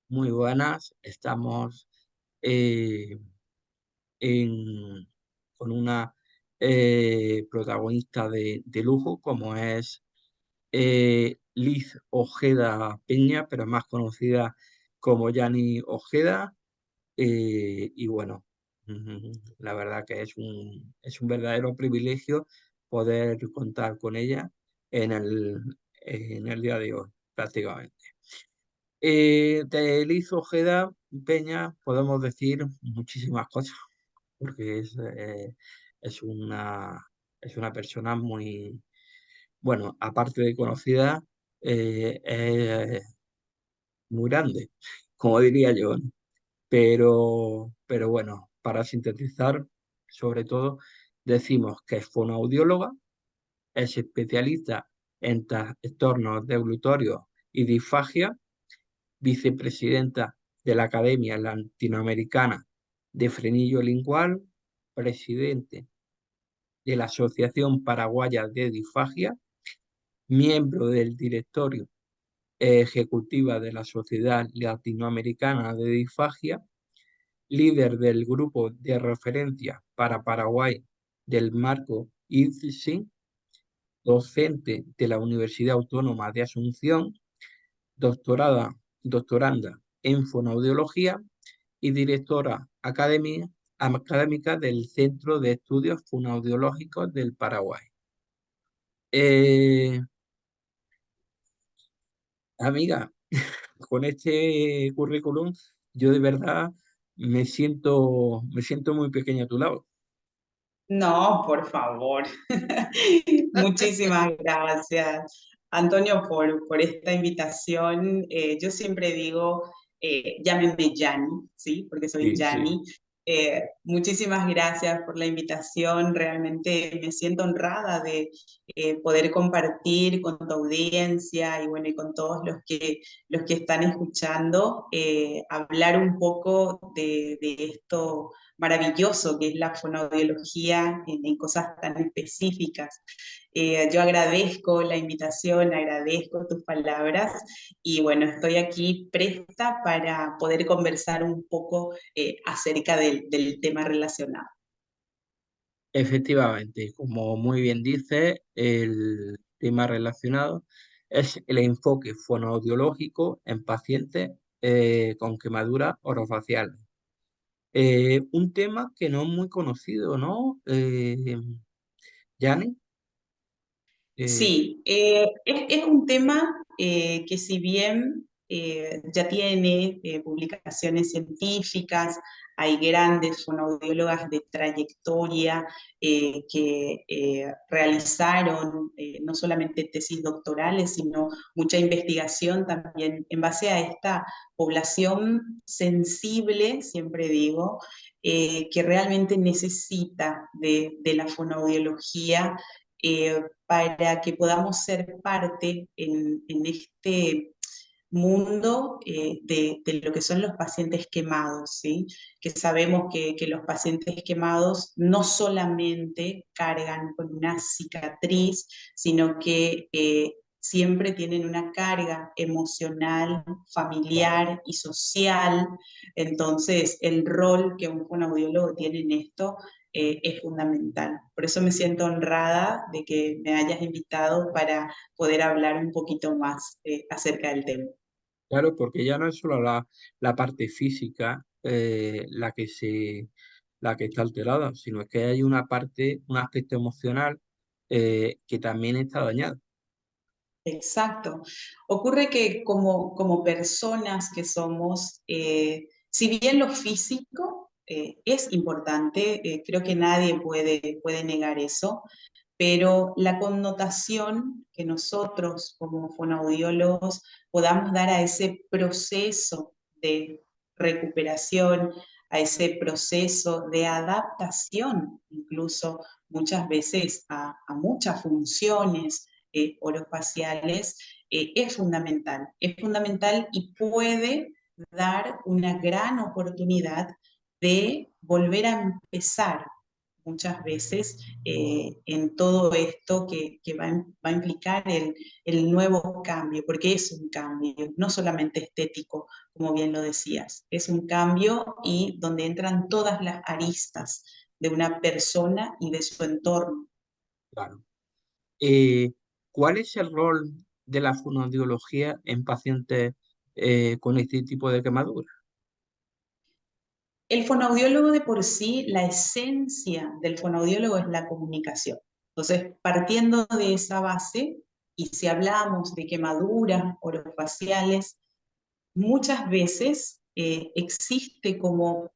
Muy buenas. Estamos eh, en- con una protagonista de lujo, como es Liz Ojeda Peña, pero más conocida como Yani Ojeda. Y bueno, la verdad que es un verdadero privilegio poder contar con ella en en el día de hoy, prácticamente. De Liz Ojeda Peña podemos decir muchísimas cosas, porque es una persona muy, bueno, aparte de conocida, es muy grande, como diría yo, ¿no? Pero bueno, para sintetizar, sobre todo, decimos que es fonoaudióloga, es especialista en trastornos deglutorios y disfagia, vicepresidenta de la Academia Latinoamericana de Frenillo Lingual, presidente de la Asociación Paraguaya de Disfagia, miembro del directorio ejecutiva de la Sociedad Latinoamericana de Disfagia, líder del grupo de referencia para Paraguay del marco IDSI, docente de la Universidad Autónoma de Asunción, doctorada, doctoranda en fonoaudiología y directora académica del Centro de Estudios Fonoaudiológicos del Paraguay. Eh, Amiga, con este currículum, yo de verdad me siento muy pequeño a tu lado. No, por favor. Muchísimas gracias, Antonio, por esta invitación. Yo siempre digo, llámenme Yani, ¿sí? Porque soy Sí, sí. Yani. Muchísimas gracias por la invitación. Realmente me siento honrada de poder compartir con tu audiencia y bueno, y con todos los que están escuchando, hablar un poco de esto maravilloso que es la fonoaudiología en cosas tan específicas. Yo agradezco la invitación, agradezco tus palabras y bueno, estoy aquí presta para poder conversar un poco acerca del tema relacionado. Efectivamente, como muy bien dice, el tema relacionado es el enfoque fonoaudiológico en pacientes con quemaduras orofaciales. Un tema que no es muy conocido, ¿no? Yanni. Eh, Sí, es un tema que si bien ya tiene publicaciones científicas, hay grandes fonoaudiólogas de trayectoria que realizaron no solamente tesis doctorales, sino mucha investigación también en base a esta población sensible, siempre digo, que realmente necesita de la fonoaudiología para que podamos ser parte en este mundo de lo que son los pacientes quemados, ¿sí? Que sabemos que los pacientes quemados no solamente cargan con una cicatriz, sino que siempre tienen una carga emocional, claro. familiar y social. Entonces, el rol que un fonoaudiólogo tiene en esto es fundamental. Por eso me siento honrada de que me hayas invitado para poder hablar un poquito más acerca del tema. Claro, porque ya no es solo la parte física la que está alterada, sino que hay una parte, un aspecto emocional que también está dañado. Exacto. Ocurre que como personas que somos, si bien lo físico es importante, creo que nadie puede negar eso, pero la connotación que nosotros como fonoaudiólogos podamos dar a ese proceso de recuperación, a ese proceso de adaptación, incluso muchas veces a muchas funciones orofaciales, es fundamental y puede dar una gran oportunidad de volver a empezar muchas veces en todo esto que va a implicar el nuevo cambio, porque es un cambio, no solamente estético, como bien lo decías, es un cambio y donde entran todas las aristas de una persona y de su entorno. Claro. Eh, ¿Cuál es el rol de la fonoaudiología en pacientes con este tipo de quemadura? El fonoaudiólogo de por sí, la esencia del fonoaudiólogo es la comunicación. Entonces, partiendo de esa base, y si hablamos de quemaduras orofaciales, muchas veces existe como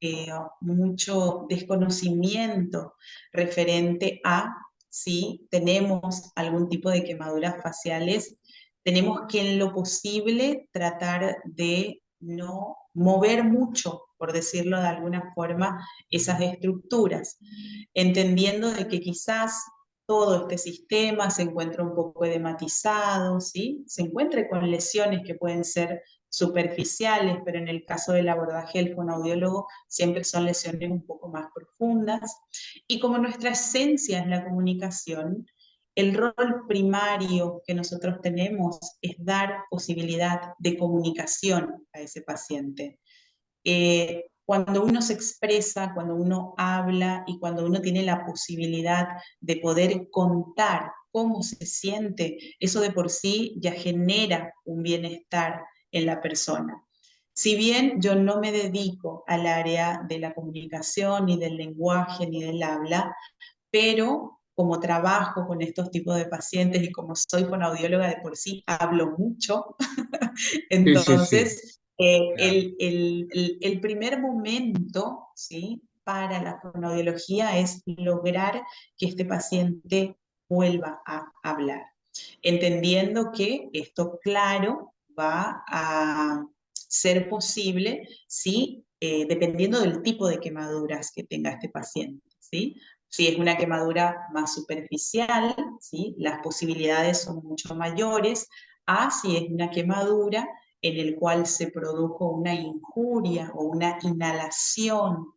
mucho desconocimiento referente a si tenemos algún tipo de quemaduras faciales. Tenemos que en lo posible tratar de no mover mucho, por decirlo de alguna forma, esas estructuras, entendiendo de que quizás todo este sistema se encuentra un poco edematizado, ¿sí? Se encuentre con lesiones que pueden ser superficiales, pero en el caso del abordaje del fonoaudiólogo siempre son lesiones un poco más profundas. Y como nuestra esencia es la comunicación, el rol primario que nosotros tenemos es dar posibilidad de comunicación a ese paciente. Cuando uno se expresa, cuando uno habla y cuando uno tiene la posibilidad de poder contar cómo se siente, eso de por sí ya genera un bienestar en la persona. Si bien yo no me dedico al área de la comunicación, ni del lenguaje, ni del habla, pero como trabajo con estos tipos de pacientes y como soy fonoaudióloga de por sí, hablo mucho. Sí, sí, sí, Entonces, claro. el primer momento, ¿sí?, para la fonoaudiología es lograr que este paciente vuelva a hablar, entendiendo que esto, claro, va a ser posible si, dependiendo del tipo de quemaduras que tenga este paciente, ¿sí? Si es una quemadura más superficial, ¿sí?, las posibilidades son mucho mayores a si es una quemadura en el cual se produjo una injuria o una inhalación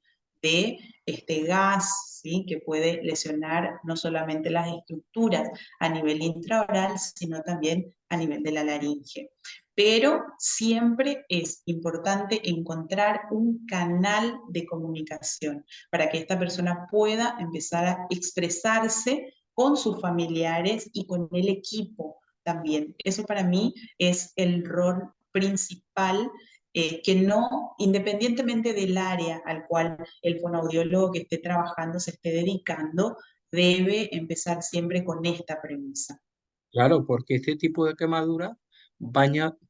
de este gas, ¿sí?, que puede lesionar no solamente las estructuras a nivel intraoral, sino también a nivel de la laringe. Pero siempre es importante encontrar un canal de comunicación para que esta persona pueda empezar a expresarse con sus familiares y con el equipo también. Eso para mí es el rol principal, que no, independientemente del área al cual el fonoaudiólogo que esté trabajando se esté dedicando, debe empezar siempre con esta premisa. Claro, porque este tipo de quemaduras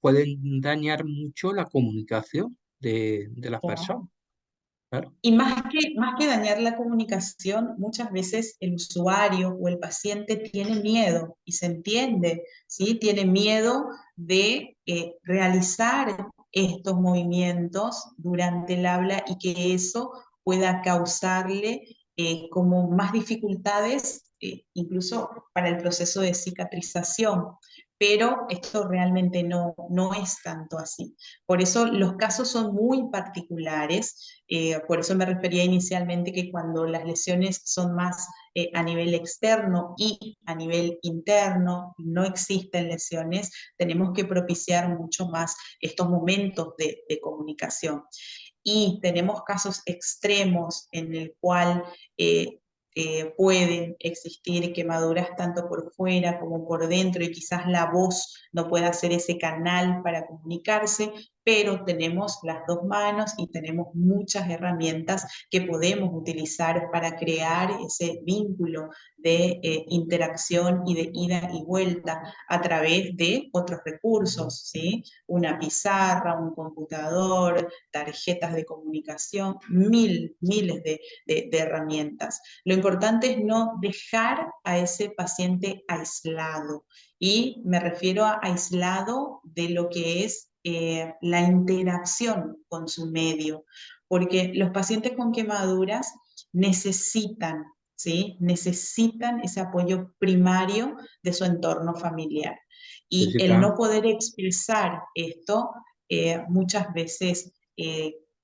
pueden dañar mucho la comunicación de las personas. Claro, Y más que dañar la comunicación, muchas veces el usuario o el paciente tiene miedo, y se entiende, ¿sí? Tiene miedo de realizar estos movimientos durante el habla y que eso pueda causarle como más dificultades, incluso para el proceso de cicatrización. Pero esto realmente no es tanto así. Por eso los casos son muy particulares, por eso me refería inicialmente que cuando las lesiones son más a nivel externo y a nivel interno, no existen lesiones, tenemos que propiciar mucho más estos momentos de comunicación. Y tenemos casos extremos en el cual pueden existir quemaduras tanto por fuera como por dentro y quizás la voz no pueda ser ese canal para comunicarse, pero tenemos las dos manos y tenemos muchas herramientas que podemos utilizar para crear ese vínculo de interacción y de ida y vuelta a través de otros recursos, ¿sí? Una pizarra, un computador, tarjetas de comunicación, miles de herramientas. Lo importante es no dejar a ese paciente aislado. Y me refiero a aislado de lo que es la interacción con su medio, porque los pacientes con quemaduras necesitan, ¿sí?, necesitan ese apoyo primario de su entorno familiar. Y el necesita, no poder expresar esto muchas veces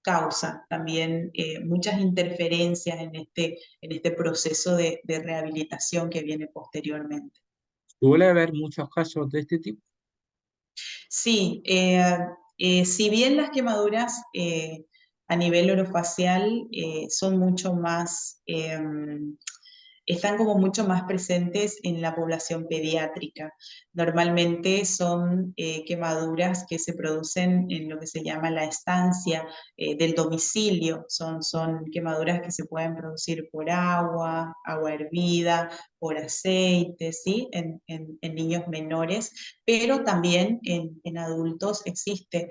causa también muchas interferencias en este proceso de rehabilitación que viene posteriormente. Suele haber muchos casos de este tipo. Sí, si bien las quemaduras a nivel orofacial son mucho más, están como mucho más presentes en la población pediátrica. Normalmente son quemaduras que se producen en lo que se llama la estancia del domicilio. Son quemaduras que se pueden producir por agua, agua hervida, por aceite, ¿sí? En niños menores, pero también en adultos existe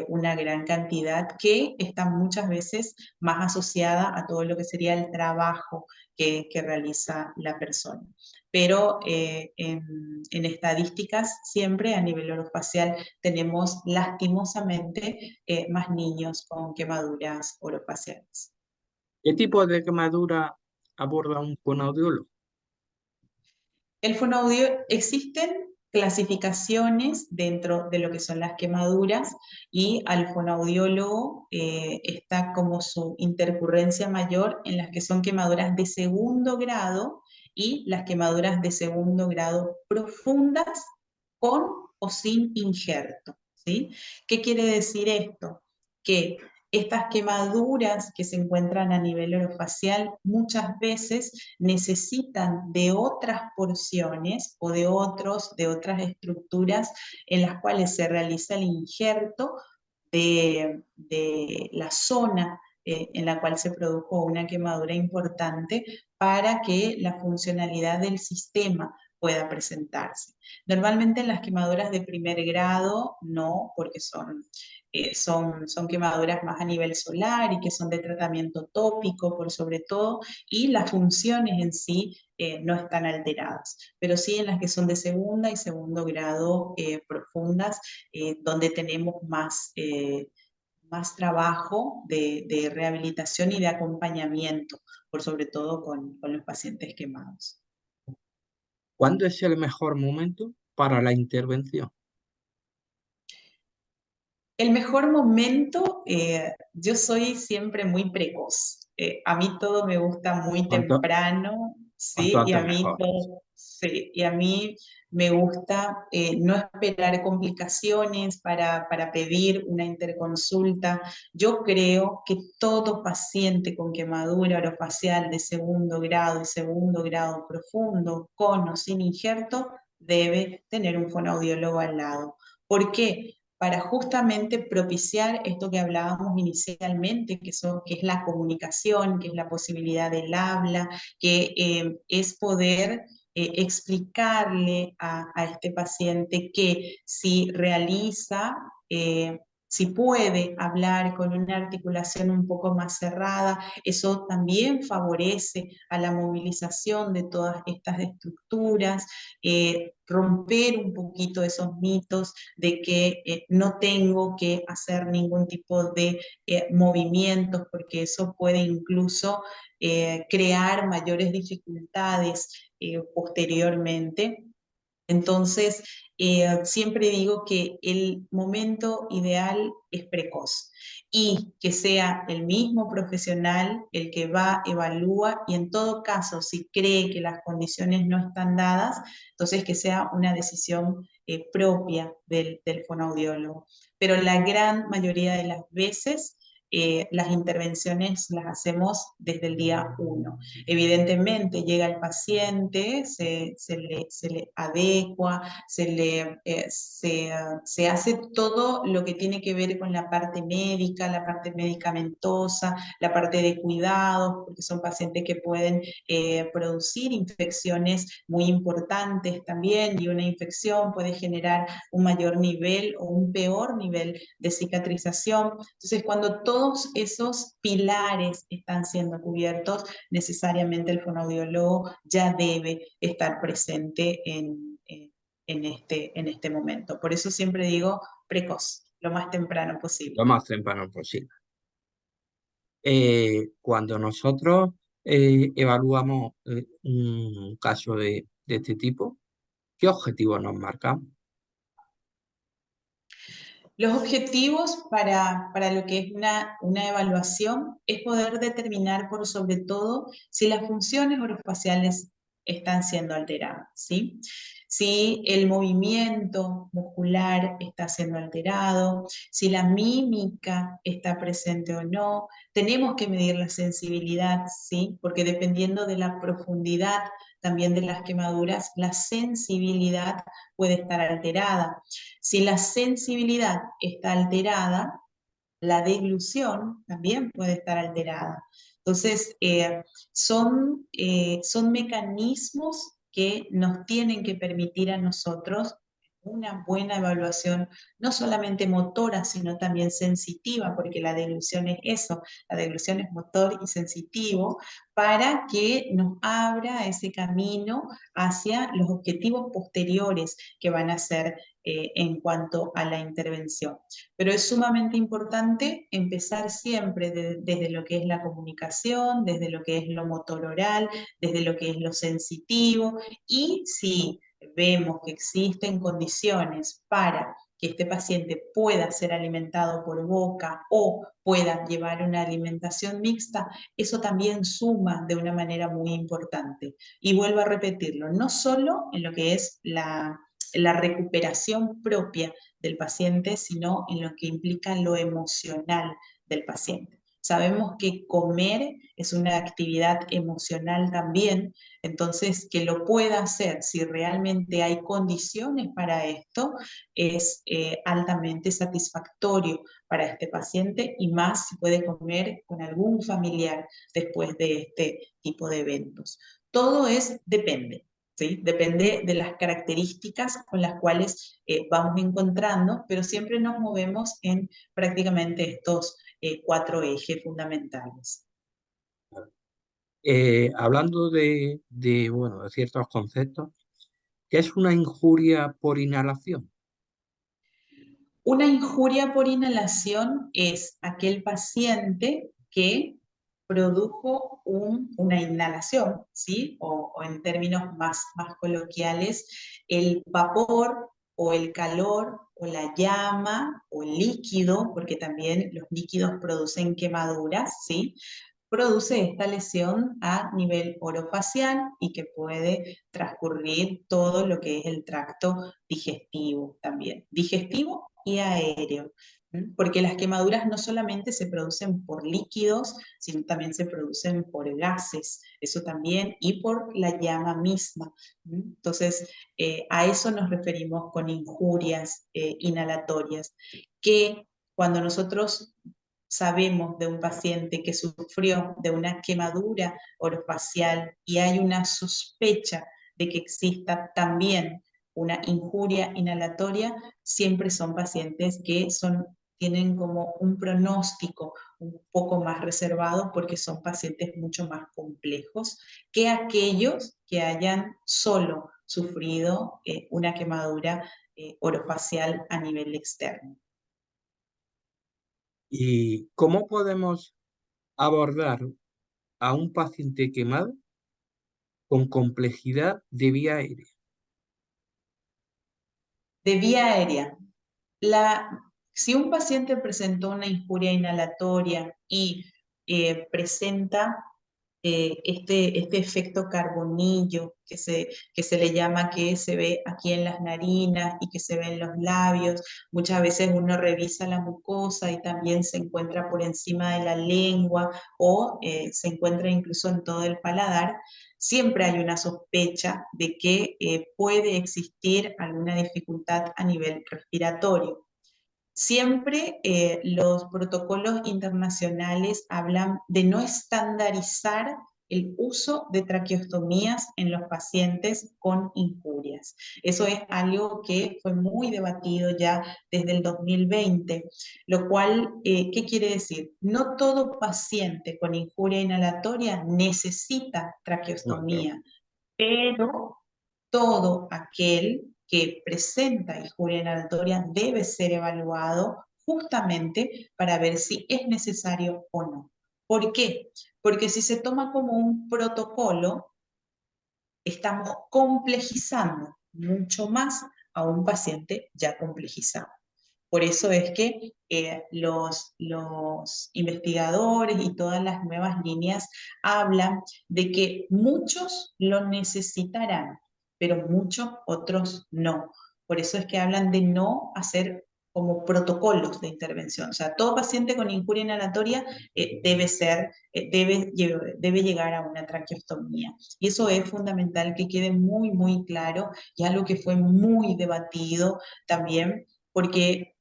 una gran cantidad que está muchas veces más asociada a todo lo que sería el trabajo que realiza la persona. Pero en estadísticas siempre a nivel orofacial tenemos lastimosamente más niños con quemaduras orofaciales. ¿Qué tipo de quemadura aborda un fonoaudiólogo? El fonoaudio, existen clasificaciones dentro de lo que son las quemaduras y al fonoaudiólogo está como su intercurrencia mayor en las que son quemaduras de segundo grado y las quemaduras de segundo grado profundas con o sin injerto, ¿sí? ¿Qué quiere decir esto? Que estas quemaduras que se encuentran a nivel orofacial muchas veces necesitan de otras porciones o de otras estructuras en las cuales se realiza el injerto de la zona en la cual se produjo una quemadura importante para que la funcionalidad del sistema pueda presentarse. Normalmente en las quemaduras de primer grado no, porque son quemaduras más a nivel solar y que son de tratamiento tópico por sobre todo, y las funciones en sí no están alteradas, pero sí en las que son de segunda y segundo grado profundas, donde tenemos más trabajo de rehabilitación y de acompañamiento, por sobre todo con los pacientes quemados. ¿Cuándo es el mejor momento para la intervención? El mejor momento, yo soy siempre muy precoz. A mí todo me gusta muy Cuanto, temprano, cuanto ¿sí? Y antes a mí mejor. todo, sí, y a mí me gusta no esperar complicaciones para pedir una interconsulta. Yo creo que todo paciente con quemadura orofacial de segundo grado y segundo grado profundo, con o sin injerto, debe tener un fonoaudiólogo al lado. ¿Por qué? Para justamente propiciar esto que hablábamos inicialmente, que es la comunicación, que es la posibilidad del habla, que es poder explicarle a este paciente que si realiza, si puede hablar con una articulación un poco más cerrada, eso también favorece a la movilización de todas estas estructuras, romper un poquito esos mitos de que no tengo que hacer ningún tipo de movimientos, porque eso puede incluso crear mayores dificultades posteriormente. Entonces, siempre digo que el momento ideal es precoz y que sea el mismo profesional el que va, evalúa y en todo caso, si cree que las condiciones no están dadas, entonces que sea una decisión propia del fonoaudiólogo. Pero la gran mayoría de las veces las intervenciones las hacemos desde el día uno. Evidentemente llega el paciente, se le adecua, se hace todo lo que tiene que ver con la parte médica, la parte medicamentosa, la parte de cuidados, porque son pacientes que pueden producir infecciones muy importantes también, y una infección puede generar un mayor nivel o un peor nivel de cicatrización. Entonces, cuando todos esos pilares están siendo cubiertos, necesariamente el fonoaudiólogo ya debe estar presente en este momento. Por eso siempre digo precoz, lo más temprano Lo posible. más temprano posible. Cuando nosotros evaluamos un caso de este tipo, ¿qué objetivos nos marcamos? Los objetivos para lo que es una evaluación es poder determinar por sobre todo si las funciones orofaciales están siendo alteradas, ¿sí? Si el movimiento muscular está siendo alterado, si la mímica está presente o no. Tenemos que medir la sensibilidad, ¿sí? Porque dependiendo de la profundidad también de las quemaduras, la sensibilidad puede estar alterada. Si la sensibilidad está alterada, la deglución también puede estar alterada. Entonces, son mecanismos que nos tienen que permitir a nosotros una buena evaluación, no solamente motora, sino también sensitiva, porque la deglución es eso, la deglución es motor y sensitivo, para que nos abra ese camino hacia los objetivos posteriores que van a ser en cuanto a la intervención. Pero es sumamente importante empezar siempre desde lo que es la comunicación, desde lo que es lo motor oral, desde lo que es lo sensitivo, y si vemos que existen condiciones para que este paciente pueda ser alimentado por boca o pueda llevar una alimentación mixta, eso también suma de una manera muy importante. Y vuelvo a repetirlo, no solo en lo que es la recuperación propia del paciente, sino en lo que implica lo emocional del paciente. Sabemos que comer es una actividad emocional también, entonces que lo pueda hacer si realmente hay condiciones para esto es altamente satisfactorio para este paciente, y más si puede comer con algún familiar después de este tipo de eventos. Todo depende. ¿Sí? Depende de las características con las cuales vamos encontrando, pero siempre nos movemos en prácticamente estos cuatro ejes fundamentales. Hablando bueno, de ciertos conceptos, ¿qué es una injuria por inhalación? Una injuria por inhalación es aquel paciente que produjo una inhalación, ¿sí? O en términos más coloquiales, el vapor o el calor o la llama o el líquido, porque también los líquidos producen quemaduras, ¿sí? Produce esta lesión a nivel orofacial y que puede transcurrir todo lo que es el tracto digestivo también, digestivo y aéreo. Porque las quemaduras no solamente se producen por líquidos, sino también se producen por gases, eso también, y por la llama misma. Entonces, a eso nos referimos con injurias inhalatorias, que cuando nosotros sabemos de un paciente que sufrió de una quemadura orofacial y hay una sospecha de que exista también una injuria inhalatoria, siempre son pacientes que tienen como un pronóstico un poco más reservado, porque son pacientes mucho más complejos que aquellos que hayan solo sufrido una quemadura orofacial a nivel externo. ¿Y cómo podemos abordar a un paciente quemado con complejidad de vía aérea? De vía aérea. La, si un paciente presentó una injuria inhalatoria y presenta este efecto carbonillo que se le llama, que se ve aquí en las narinas y que se ve en los labios, muchas veces uno revisa la mucosa y también se encuentra por encima de la lengua o se encuentra incluso en todo el paladar. Siempre hay una sospecha de que puede existir alguna dificultad a nivel respiratorio. Siempre los protocolos internacionales hablan de no estandarizar el uso de traqueostomías en los pacientes con injurias. Eso es algo que fue muy debatido ya desde el 2020, lo cual, ¿qué quiere decir? No todo paciente con injuria inhalatoria necesita No, claro. traqueostomía, pero todo aquel que presenta injuria inhalatoria debe ser evaluado justamente para ver si es necesario o no. ¿Por qué? Porque si se toma como un protocolo, estamos complejizando mucho más a un paciente ya complejizado. Por eso es que los investigadores y todas las nuevas líneas hablan de que muchos lo necesitarán, pero muchos otros no. Por eso es que hablan de no hacer como protocolos de intervención. O sea, todo paciente con injuria inhalatoria debe llegar a una traqueostomía. Y eso es fundamental que quede muy, muy claro, y algo que fue muy debatido también, porque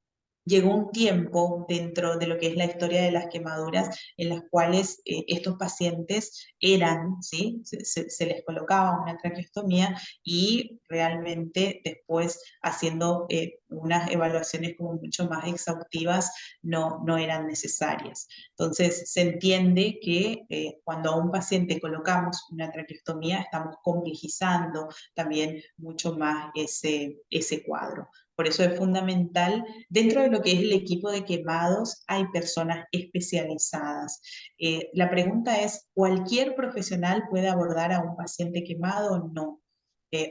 llegó un tiempo dentro de lo que es la historia de las quemaduras en las cuales estos pacientes eran, ¿sí? Se les colocaba una traqueostomía y realmente después haciendo unas evaluaciones como mucho más exhaustivas no eran necesarias. Entonces se entiende que cuando a un paciente colocamos una traqueostomía estamos complejizando también mucho más ese cuadro. Por eso es fundamental. Dentro de lo que es el equipo de quemados hay personas especializadas. La pregunta es, ¿cualquier profesional puede abordar a un paciente quemado? No.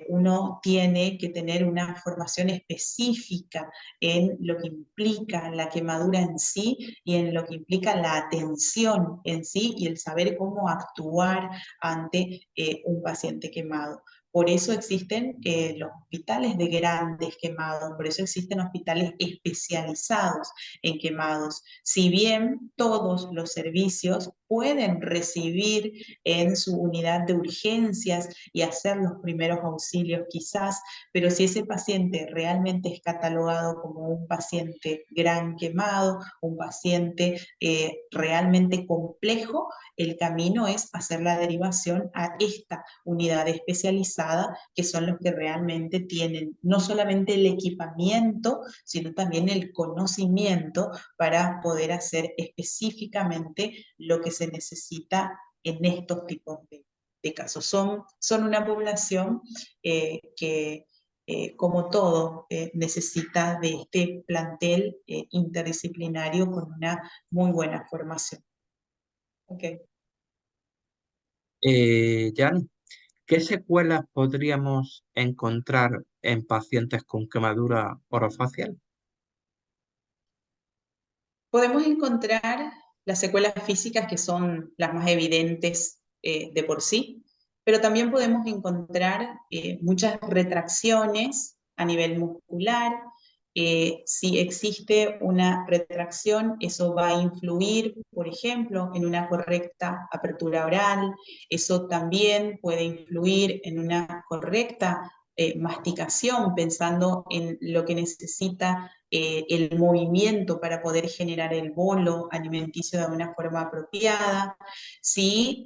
Uno tiene que tener una formación específica en lo que implica la quemadura en sí y en lo que implica la atención en sí y el saber cómo actuar ante un paciente quemado. Por eso existen los hospitales de grandes quemados, por eso existen hospitales especializados en quemados. Si bien todos los servicios pueden recibir en su unidad de urgencias y hacer los primeros auxilios quizás, pero si ese paciente realmente es catalogado como un paciente gran quemado, un paciente realmente complejo, el camino es hacer la derivación a esta unidad especializada, que son los que realmente tienen no solamente el equipamiento, sino también el conocimiento para poder hacer específicamente lo que se necesita en estos tipos de casos. Son una población que, como todo, necesita de este plantel interdisciplinario con una muy buena formación. Okay. Jan, ¿qué secuelas podríamos encontrar en pacientes con quemadura orofacial? Podemos encontrar las secuelas físicas que son las más evidentes de por sí, pero también podemos encontrar muchas retracciones a nivel muscular. Si existe una retracción, eso va a influir, por ejemplo, en una correcta apertura oral. Eso también puede influir en una correcta masticación, pensando en lo que necesita el movimiento para poder generar el bolo alimenticio de una forma apropiada. Si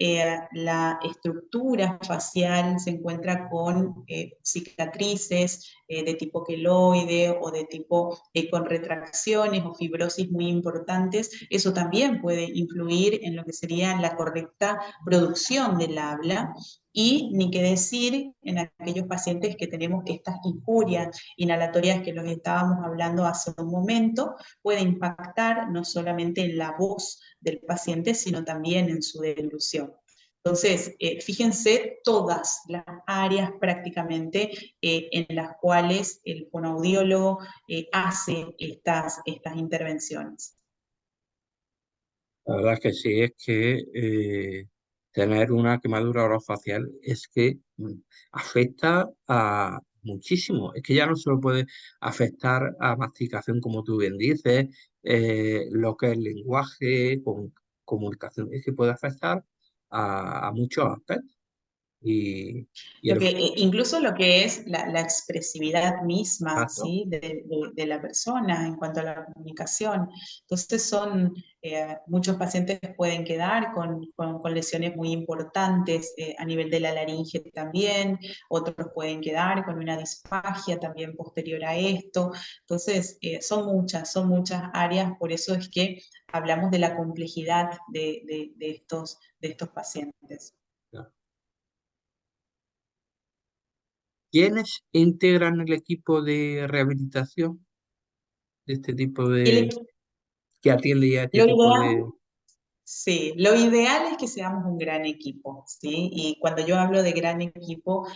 la estructura facial se encuentra con cicatrices de tipo queloide o de tipo con retracciones o fibrosis muy importantes, eso también puede influir en lo que sería la correcta producción del habla. Y ni qué decir en aquellos pacientes que tenemos estas injurias inhalatorias que los estábamos hablando hace un momento, puede impactar no solamente en la voz del paciente, sino también en su deglución. Entonces, fíjense todas las áreas prácticamente en las cuales el fonoaudiólogo hace estas intervenciones. La verdad es que sí, es que tener una quemadura orofacial es que afecta a muchísimo. Es que ya no solo puede afectar a masticación, como tú bien dices, lo que es lenguaje, comunicación, es que puede afectar a muchos aspectos. Y, y el Incluso lo que es la expresividad misma, formato, ¿sí? De la persona en cuanto a la comunicación. Entonces muchos pacientes pueden quedar con lesiones muy importantes a nivel de la laringe también, otros pueden quedar con una disfagia también posterior a esto. Entonces, son muchas áreas, por eso es que hablamos de la complejidad de estos pacientes. ¿no? ¿Quiénes integran el equipo de rehabilitación de este tipo Y de, que atiende ya a este lo tipo ideal de... Sí, lo ideal es que seamos un gran equipo, ¿sí? Y cuando yo hablo de gran equipo,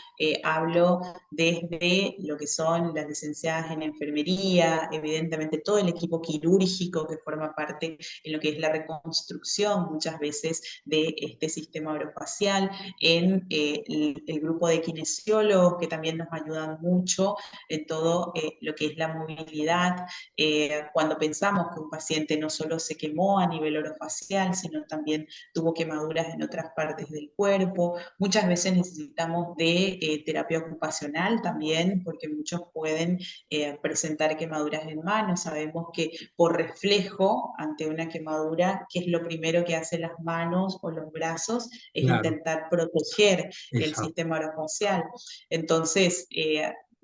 hablo desde lo que son las licenciadas en enfermería, evidentemente todo el equipo quirúrgico que forma parte en lo que es la reconstrucción muchas veces de este sistema orofacial, en el grupo de kinesiólogos que también nos ayudan mucho en todo lo que es la movilidad, cuando pensamos que un paciente no solo se quemó a nivel orofacial, sino también tuvo quemaduras en otras partes del cuerpo. Muchas veces necesitamos de terapia ocupacional también, porque muchos pueden presentar quemaduras en manos. Sabemos que por reflejo ante una quemadura, ¿qué es lo primero que hacen las manos o los brazos? Es Claro, intentar proteger el exacto. sistema orofacial. Entonces,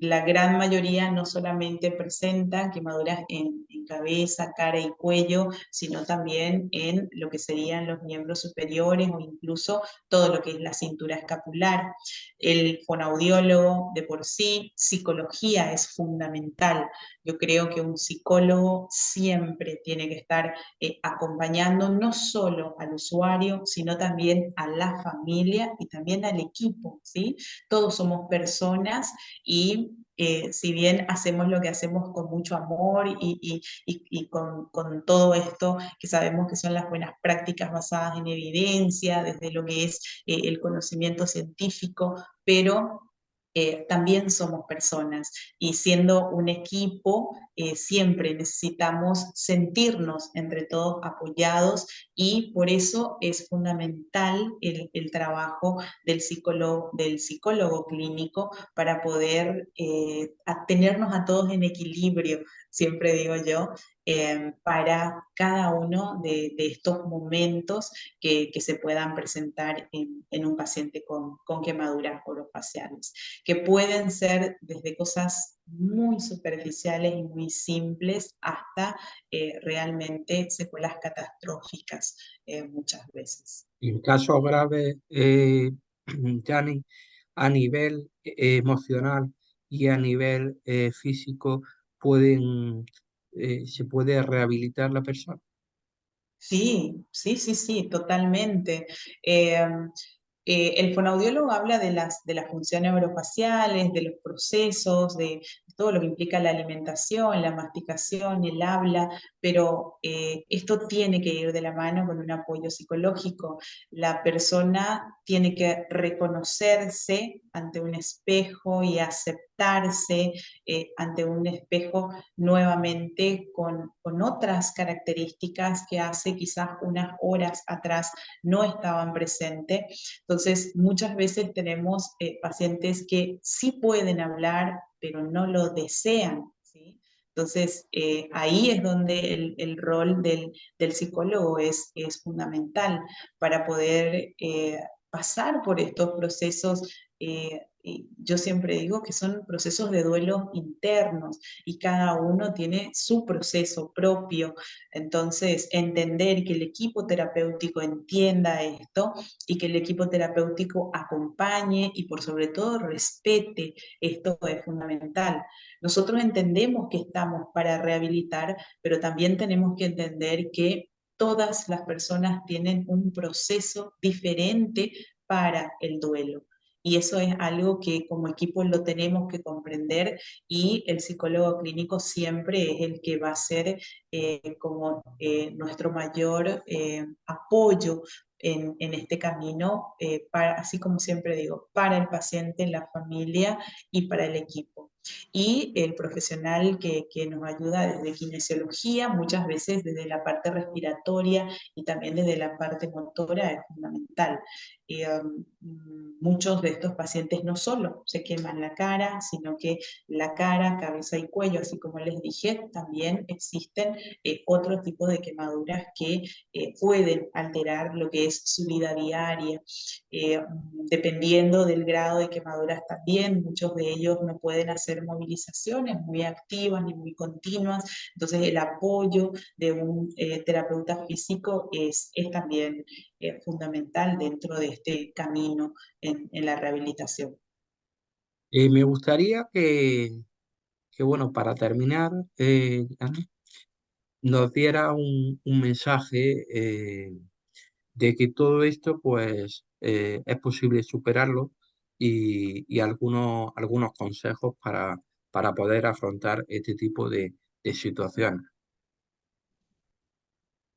la gran mayoría no solamente presentan quemaduras en cabeza, cara y cuello, sino también en lo que serían los miembros superiores o incluso todo lo que es la cintura escapular. El fonoaudiólogo de por sí, psicología es fundamental. Yo creo que un psicólogo siempre tiene que estar acompañando no solo al usuario, sino también a la familia y también al equipo, ¿sí? Todos somos personas y si bien hacemos lo que hacemos con mucho amor y con todo esto que sabemos que son las buenas prácticas basadas en evidencia, desde lo que es el conocimiento científico, pero también somos personas y siendo un equipo siempre necesitamos sentirnos entre todos apoyados y por eso es fundamental el trabajo del psicólogo clínico para poder tenernos a todos en equilibrio, siempre digo yo, para cada uno de estos momentos que se puedan presentar en un paciente con quemaduras orofaciales, que pueden ser desde cosas muy superficiales y muy simples hasta realmente secuelas catastróficas muchas veces. En casos graves, Yanni, a nivel emocional y a nivel físico, se puede rehabilitar la persona. Sí, sí, sí, sí, totalmente. Eh, el fonoaudiólogo habla de las funciones orofaciales, de los procesos, de todo lo que implica la alimentación, la masticación, el habla, pero esto tiene que ir de la mano con un apoyo psicológico. La persona tiene que reconocerse ante un espejo y aceptarse ante un espejo nuevamente con otras características que hace quizás unas horas atrás no estaban presentes. Entonces, muchas veces tenemos pacientes que sí pueden hablar, pero no lo desean, ¿sí? Entonces, ahí es donde el rol del psicólogo es fundamental para poder pasar por estos procesos. Y yo siempre digo que son procesos de duelo internos y cada uno tiene su proceso propio. Entonces, entender que el equipo terapéutico entienda esto y que el equipo terapéutico acompañe y por sobre todo respete, esto es fundamental. Nosotros entendemos que estamos para rehabilitar, pero también tenemos que entender que todas las personas tienen un proceso diferente para el duelo. Y eso es algo que como equipo lo tenemos que comprender y el psicólogo clínico siempre es el que va a ser como nuestro mayor apoyo en este camino, así como siempre digo, para el paciente, la familia y para el equipo. Y el profesional que nos ayuda desde kinesiología, muchas veces desde la parte respiratoria y también desde la parte motora es fundamental. Muchos de estos pacientes no solo se queman la cara, sino que la cara, cabeza y cuello, así como les dije, también existen otro tipo de quemaduras que pueden alterar lo que es su vida diaria. Eh, Dependiendo del grado de quemaduras también, muchos de ellos no pueden hacer movilizaciones muy activas ni muy continuas, entonces el apoyo de un terapeuta físico es también fundamental dentro de este camino en la rehabilitación. Me gustaría bueno, para terminar, Yanni, nos diera un mensaje de que todo esto pues es posible superarlo y algunos consejos para poder afrontar este tipo de situaciones.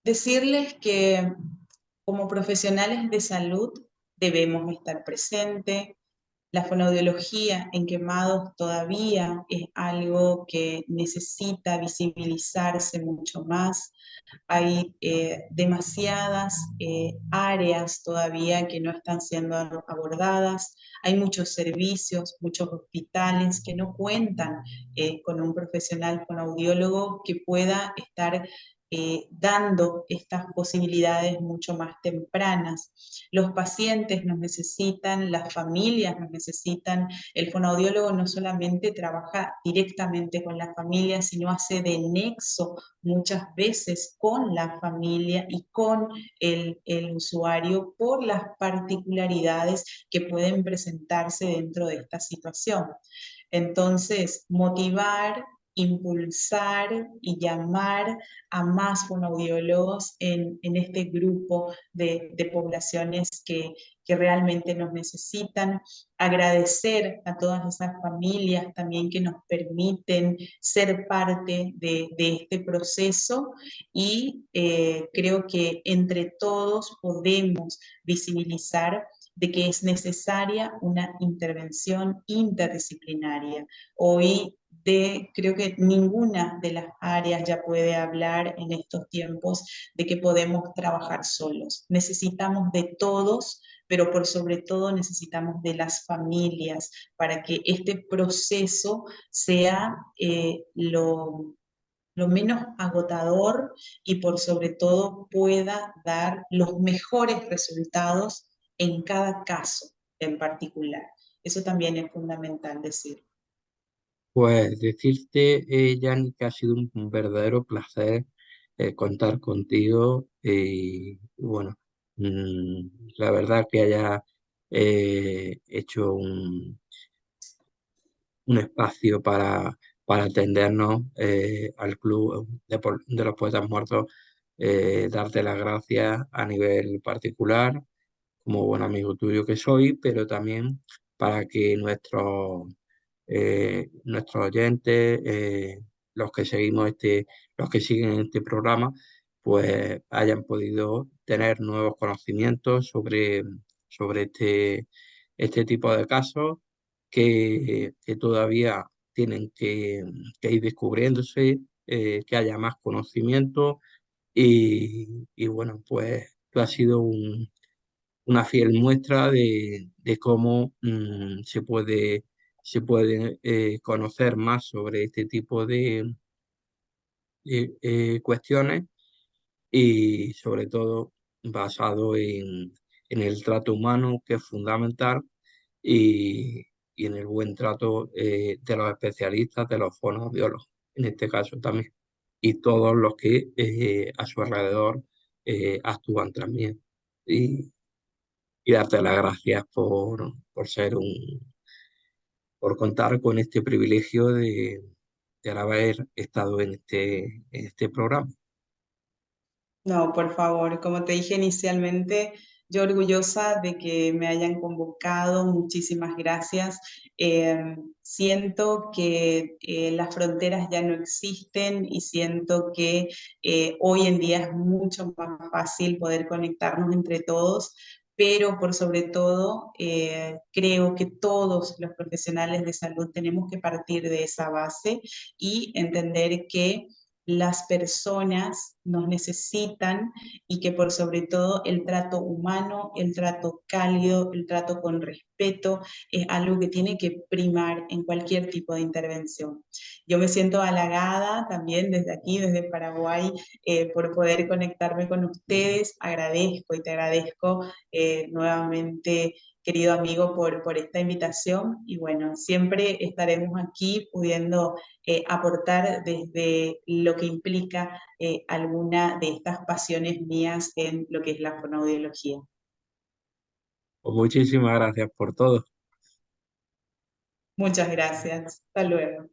Decirles que como profesionales de salud debemos estar presentes. La fonoaudiología en quemados todavía es algo que necesita visibilizarse mucho más. Hay demasiadas áreas todavía que no están siendo abordadas. Hay muchos servicios, muchos hospitales que no cuentan con un profesional fonoaudiólogo que pueda estar dando estas posibilidades mucho más tempranas. Los pacientes nos necesitan, las familias nos necesitan. El fonoaudiólogo no solamente trabaja directamente con la familia, sino hace de nexo muchas veces con la familia y con el usuario por las particularidades que pueden presentarse dentro de esta situación. Entonces, motivar, impulsar y llamar a más fonoaudiólogos en este grupo de poblaciones que realmente nos necesitan. Agradecer a todas esas familias también que nos permiten ser parte de este proceso y creo que entre todos podemos visibilizar de que es necesaria una intervención interdisciplinaria. Hoy creo que ninguna de las áreas ya puede hablar en estos tiempos de que podemos trabajar solos. Necesitamos de todos, pero por sobre todo necesitamos de las familias para que este proceso sea lo menos agotador y por sobre todo pueda dar los mejores resultados en cada caso en particular. Eso también es fundamental decir. Pues decirte, Yanni, que ha sido un verdadero placer contar contigo y bueno, la verdad que haya hecho un espacio para atendernos al Club de los Poetas Muertos, darte las gracias a nivel particular, como buen amigo tuyo que soy, pero también para que nuestros oyentes, los que siguen este programa, pues hayan podido tener nuevos conocimientos sobre este tipo de casos que todavía tienen que ir descubriéndose, que haya más conocimiento y bueno, pues tú has sido una fiel muestra de cómo se puede conocer más sobre este tipo de cuestiones y sobre todo basado en el trato humano, que es fundamental, y, y en el buen trato de los especialistas, de los fonoaudiólogos, en este caso también, y todos los que a su alrededor actúan también. Y darte las gracias por ser por contar con este privilegio de haber estado en este programa. No, por favor, como te dije inicialmente, yo orgullosa de que me hayan convocado, muchísimas gracias. Siento que las fronteras ya no existen y siento que hoy en día es mucho más fácil poder conectarnos entre todos, pero por sobre todo creo que todos los profesionales de salud tenemos que partir de esa base y entender que las personas nos necesitan y que por sobre todo el trato humano, el trato cálido, el trato con respeto es algo que tiene que primar en cualquier tipo de intervención. Yo me siento halagada también desde aquí, desde Paraguay, por poder conectarme con ustedes. Agradezco y te agradezco nuevamente querido amigo, por esta invitación y bueno, siempre estaremos aquí pudiendo aportar desde lo que implica alguna de estas pasiones mías en lo que es la fonoaudiología. Pues muchísimas gracias por todo. Muchas gracias. Hasta luego.